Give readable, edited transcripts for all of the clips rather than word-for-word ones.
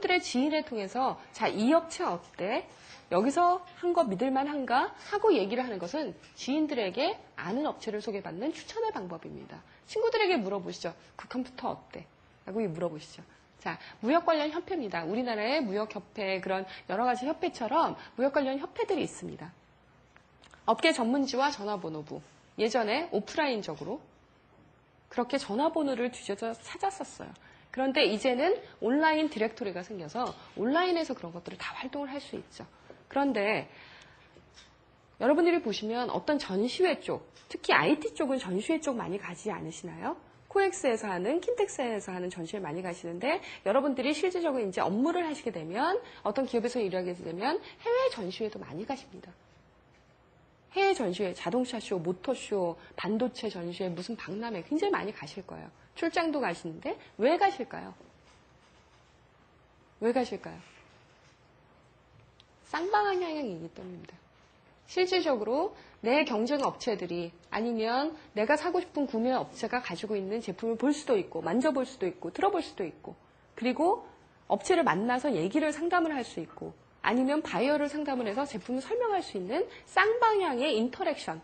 여러분들의 지인을 통해서 자, 이 업체 어때? 여기서 한 거 믿을만한가? 하고 얘기를 하는 것은 지인들에게 아는 업체를 소개받는 추천의 방법입니다. 친구들에게 물어보시죠. 그 컴퓨터 어때? 라고 물어보시죠. 자, 무역 관련 협회입니다. 우리나라의 무역협회, 그런 여러 가지 협회처럼 무역 관련 협회들이 있습니다. 업계 전문지와 전화번호부. 예전에 오프라인적으로 그렇게 전화번호를 뒤져서 찾았었어요. 그런데 이제는 온라인 디렉토리가 생겨서 온라인에서 그런 것들을 다 활동을 할 수 있죠. 그런데 여러분들이 보시면 어떤 전시회 쪽, 특히 IT 쪽은 전시회 쪽 많이 가지 않으시나요? 코엑스에서 하는, 킨텍스에서 하는 전시회 많이 가시는데 여러분들이 실질적으로 이제 업무를 하시게 되면 어떤 기업에서 일하게 되면 해외 전시회도 많이 가십니다. 해외 전시회, 자동차 쇼, 모터쇼, 반도체 전시회, 무슨 박람회 굉장히 많이 가실 거예요. 출장도 가시는데 왜 가실까요? 왜 가실까요? 쌍방향이기 때문입니다. 실질적으로 내 경쟁 업체들이 아니면 내가 사고 싶은 구매 업체가 가지고 있는 제품을 볼 수도 있고 만져볼 수도 있고 들어볼 수도 있고 그리고 업체를 만나서 얘기를 상담을 할 수 있고 아니면 바이어를 상담을 해서 제품을 설명할 수 있는 쌍방향의 인터랙션,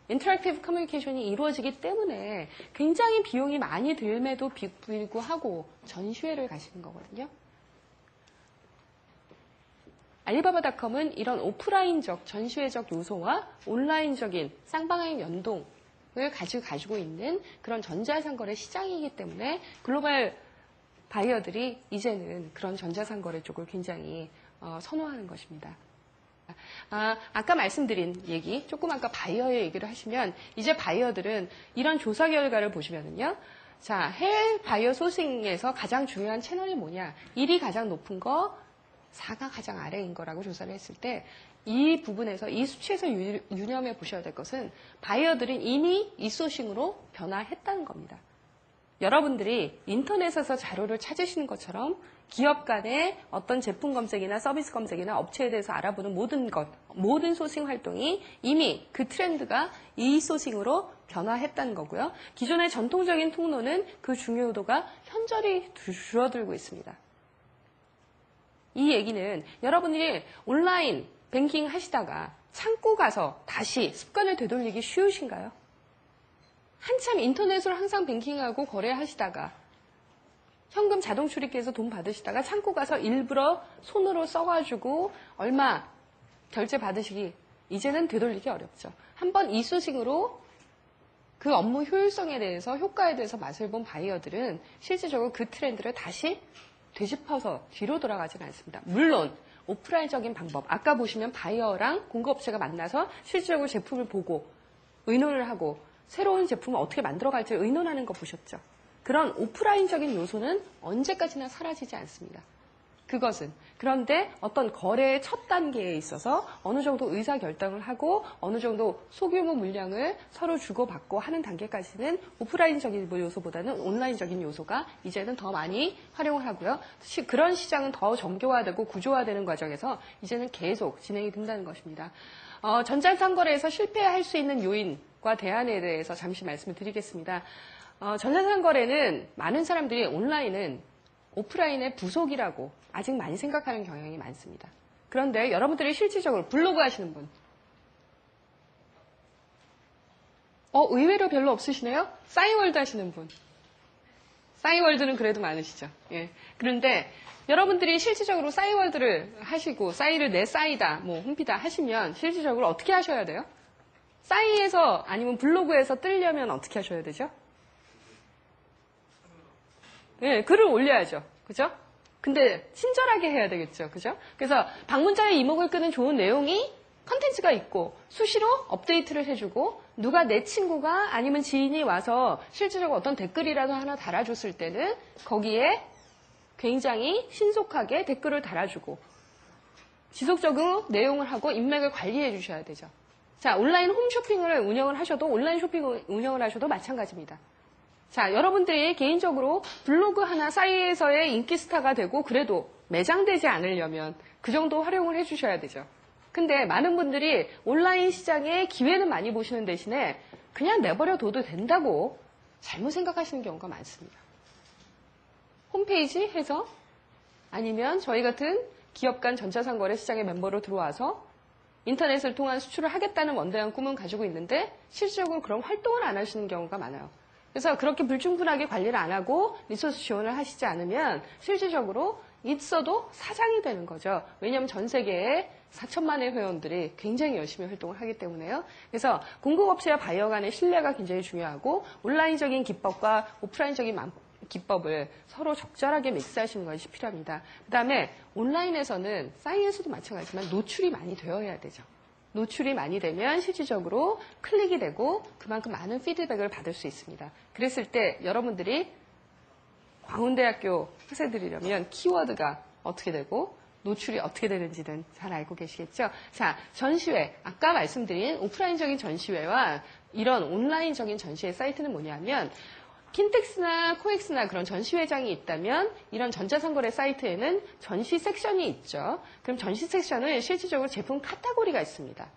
인터랙티브 커뮤니케이션이 이루어지기 때문에 굉장히 비용이 많이 들매도 불구하고 전시회를 가시는 거거든요. 알리바바닷컴은 이런 오프라인적 전시회적 요소와 온라인적인 쌍방향 연동을 가지고 있는 그런 전자상거래 시장이기 때문에 글로벌 바이어들이 이제는 그런 전자상거래 쪽을 굉장히 선호하는 것입니다. 아까 말씀드린 얘기, 조금 아까 바이어의 얘기를 하시면 이제 바이어들은 이런 조사 결과를 보시면은요. 자, 해외 바이어 소싱에서 가장 중요한 채널이 뭐냐? 1이 가장 높은 거, 4가 가장 아래인 거라고 조사를 했을 때 이 부분에서 이 수치에서 유념해 보셔야 될 것은 바이어들은 이미 이소싱으로 변화했다는 겁니다. 여러분들이 인터넷에서 자료를 찾으시는 것처럼 기업 간의 어떤 제품 검색이나 서비스 검색이나 업체에 대해서 알아보는 모든 소싱 활동이 이미 그 트렌드가 이소싱으로 변화했다는 거고요. 기존의 전통적인 통로는 그 중요도가 현저히 줄어들고 있습니다. 이 얘기는 여러분들이 온라인 뱅킹 하시다가 창고 가서 다시 습관을 되돌리기 쉬우신가요? 한참 인터넷으로 항상 뱅킹하고 거래하시다가 현금 자동 출입기에서 돈 받으시다가 창고 가서 일부러 손으로 써가지고 얼마 결제 받으시기 이제는 되돌리기 어렵죠. 한번 이소싱으로 그 업무 효율성에 대해서 효과에 대해서 맛을 본 바이어들은 실질적으로 그 트렌드를 다시 되짚어서 뒤로 돌아가지는 않습니다. 물론 오프라인적인 방법, 아까 보시면 바이어랑 공급업체가 만나서 실질적으로 제품을 보고 의논을 하고 새로운 제품을 어떻게 만들어갈지 의논하는 거 보셨죠? 그런 오프라인적인 요소는 언제까지나 사라지지 않습니다. 그것은 그런데 어떤 거래의 첫 단계에 있어서 어느 정도 의사결정을 하고 어느 정도 소규모 물량을 서로 주고받고 하는 단계까지는 오프라인적인 요소보다는 온라인적인 요소가 이제는 더 많이 활용을 하고요. 그런 시장은 더 정교화되고 구조화되는 과정에서 이제는 계속 진행이 된다는 것입니다. 전자상거래에서 실패할 수 있는 요인과 대안에 대해서 잠시 말씀을 드리겠습니다. 전자상거래는 많은 사람들이 온라인은 오프라인의 부속이라고 아직 많이 생각하는 경향이 많습니다. 그런데 여러분들이 실질적으로 블로그 하시는 분, 의외로 별로 없으시네요? 싸이월드 하시는 분. 싸이월드는 그래도 많으시죠. 예. 그런데 여러분들이 실질적으로 싸이월드를 하시고 싸이를 내 싸이다, 홈피다 하시면 실질적으로 어떻게 하셔야 돼요? 싸이에서 아니면 블로그에서 뜨려면 어떻게 하셔야 되죠? 예, 글을 올려야죠. 그죠? 근데 친절하게 해야 되겠죠. 그죠? 그래서 방문자의 이목을 끄는 좋은 내용이 컨텐츠가 있고 수시로 업데이트를 해주고 누가 내 친구가 아니면 지인이 와서 실질적으로 어떤 댓글이라도 하나 달아줬을 때는 거기에 굉장히 신속하게 댓글을 달아주고 지속적으로 내용을 하고 인맥을 관리해 주셔야 되죠. 자, 온라인 홈쇼핑을 운영을 하셔도 온라인 쇼핑을 운영을 하셔도 마찬가지입니다. 자, 여러분들이 개인적으로 블로그 하나 사이에서의 인기 스타가 되고 그래도 매장되지 않으려면 그 정도 활용을 해주셔야 되죠. 근데 많은 분들이 온라인 시장에 기회는 많이 보시는 대신에 그냥 내버려 둬도 된다고 잘못 생각하시는 경우가 많습니다. 홈페이지 해서 아니면 저희 같은 기업 간 전자상거래 시장의 멤버로 들어와서 인터넷을 통한 수출을 하겠다는 원대한 꿈은 가지고 있는데 실질적으로 그런 활동을 안 하시는 경우가 많아요. 그래서 그렇게 불충분하게 관리를 안 하고 리소스 지원을 하시지 않으면 실질적으로 있어도 사장이 되는 거죠. 왜냐하면 전 세계에 4천만의 회원들이 굉장히 열심히 활동을 하기 때문에요. 그래서 공급업체와 바이어 간의 신뢰가 굉장히 중요하고 온라인적인 기법과 오프라인적인 기법을 서로 적절하게 믹스하시는 것이 필요합니다. 그 다음에 온라인에서는 사이언스도 마찬가지지만 노출이 많이 되어야 되죠. 노출이 많이 되면 실질적으로 클릭이 되고 그만큼 많은 피드백을 받을 수 있습니다. 그랬을 때 여러분들이 광운대학교 학생들이라면 키워드가 어떻게 되고 노출이 어떻게 되는지는 잘 알고 계시겠죠? 자, 전시회. 아까 말씀드린 오프라인적인 전시회와 이런 온라인적인 전시회 사이트는 뭐냐면 킨텍스나 코엑스나 그런 전시회장이 있다면 이런 전자상거래 사이트에는 전시 섹션이 있죠. 그럼 전시 섹션은 실질적으로 제품 카테고리가 있습니다.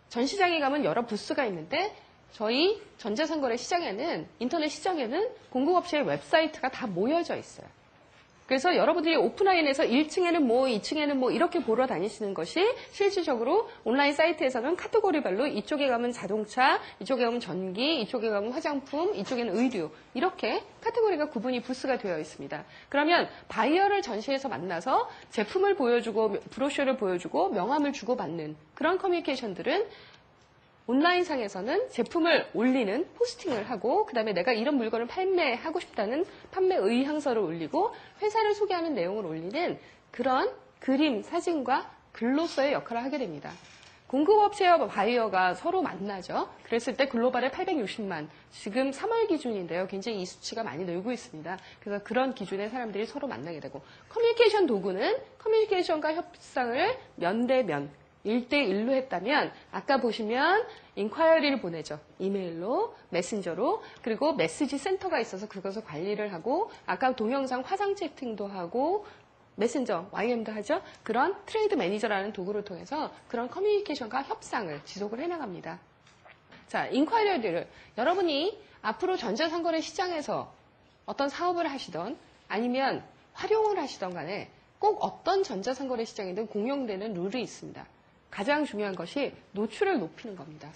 전시장에 가면 여러 부스가 있는데 저희 전자상거래 시장에는 인터넷 시장에는 공급업체의 웹사이트가 다 모여져 있어요. 그래서 여러분들이 오프라인에서 1층에는 뭐, 2층에는 뭐 이렇게 보러 다니시는 것이 실질적으로 온라인 사이트에서는 카테고리별로 이쪽에 가면 자동차, 이쪽에 가면 전기, 이쪽에 가면 화장품, 이쪽에는 의류 이렇게 카테고리가 구분이 부스가 되어 있습니다. 그러면 바이어를 전시에서 만나서 제품을 보여주고 브로셔를 보여주고 명함을 주고받는 그런 커뮤니케이션들은 온라인상에서는 제품을 올리는 포스팅을 하고 그다음에 내가 이런 물건을 판매하고 싶다는 판매 의향서를 올리고 회사를 소개하는 내용을 올리는 그런 그림, 사진과 글로서의 역할을 하게 됩니다. 공급업체와 바이어가 서로 만나죠. 그랬을 때 글로벌에 860만, 지금 3월 기준인데요. 굉장히 이 수치가 많이 늘고 있습니다. 그래서 그런 기준의 사람들이 서로 만나게 되고 커뮤니케이션 도구는 커뮤니케이션과 협상을 면대면 1대1로 했다면 아까 보시면 인콰이어리를 보내죠. 이메일로, 메신저로, 그리고 메시지 센터가 있어서 그것을 관리를 하고 아까 동영상 화상 채팅도 하고 메신저, YM도 하죠. 그런 트레이드 매니저라는 도구를 통해서 그런 커뮤니케이션과 협상을 지속을 해나갑니다. 자, 인콰이어리를 여러분이 앞으로 전자상거래 시장에서 어떤 사업을 하시던 아니면 활용을 하시던 간에 꼭 어떤 전자상거래 시장이든 공용되는 룰이 있습니다. 가장 중요한 것이 노출을 높이는 겁니다.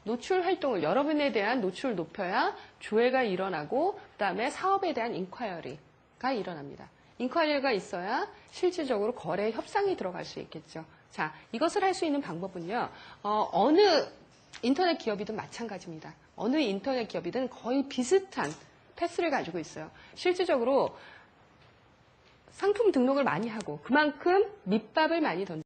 노출 활동을 여러분에 대한 노출을 높여야 조회가 일어나고 그다음에 사업에 대한 인콰이어리가 일어납니다. 인콰이어리가 있어야 실질적으로 거래 협상이 들어갈 수 있겠죠. 자, 이것을 할 수 있는 방법은요. 어느 인터넷 기업이든 마찬가지입니다. 어느 인터넷 기업이든 거의 비슷한 패스를 가지고 있어요. 실질적으로 상품 등록을 많이 하고 그만큼 밑밥을 많이 던져